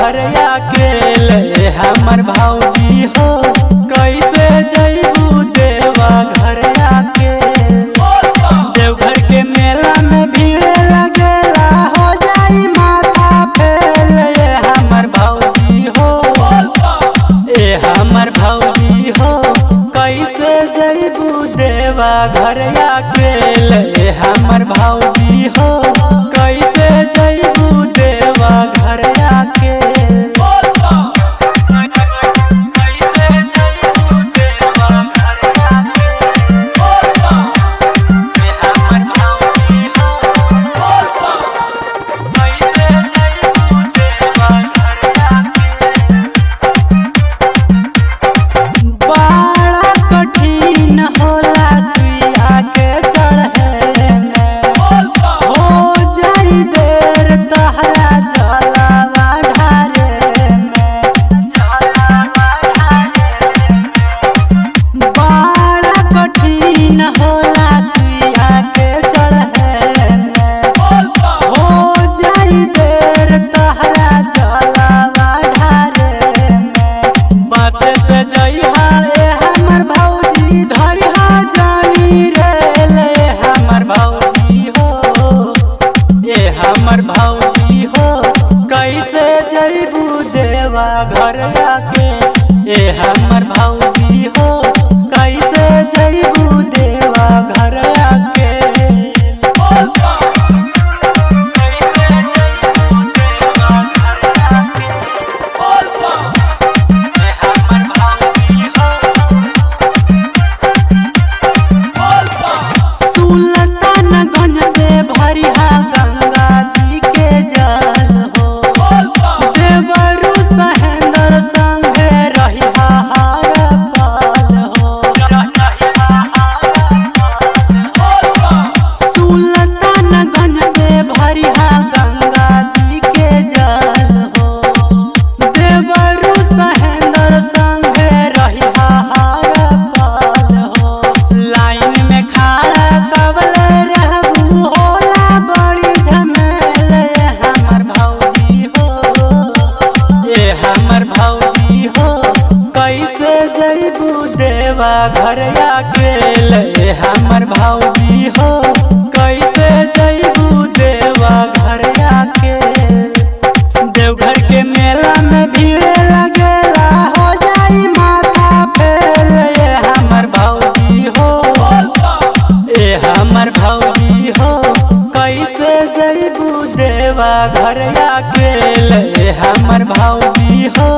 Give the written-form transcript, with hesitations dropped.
घर अकेले हमर भौजी हो कैसे जइबू देवा घर अकेले। देवघर के मेला में भीड़ लगेला हो जाई माथा फेल। ये हमर भौजी हो ए हमर भौजी हो कैसे जइबू देवा घर अकेले। हमर भौजी हो कैसे जइबू देवा घर अकेले। कैसे जइबू देवा घर अकेले। हमर भौजी हो कैसे जइबू देवा घर अकेले। बड़ा कठिन होला सुइया के चढ़े में हो जाई देर तहरा जलावा ढारे में। बड़ा कठिन होला सुइया के चढ़े में हो जाई देर तहरा जलावा ढारे में। बस से जइहा ए हमर भौजी धरिहा जानी रेल। हमर भौजी हो ए हमर भौजी हो कैसे जइबू देवा घर अकेले। ए हमर भौजी हो कैसे जइबू देवा घर अकेले। कैसे जइबू देवा घर अकेले। ए हमर भौजी हो सुल्तानगंज से भरिहा गंगा जी के जल हो। देवरू सहेंद्र संगे रहिहा हर पल हो। सुल्तानगंज से भरिहा गंगा जी के जल हो। देवरू सहेंद्र संगे रहिहा हर पल हो। लाइन में खड़ा कबले रहबू होला बड़ी झमेल। हमर भौजी हो ए हमर भौजी हो कैसे जइबू देवा घर अकेले। हमर भौजी हो कैसे जइबू देवा घर अकेले। देवघर के मेला में भीड़ लगेला हो जाई माथा फेल। ये हमर भौजी हो ए हमर भौजी हो कैसे जइबू देवा घर अकेले। हमर भौजी हो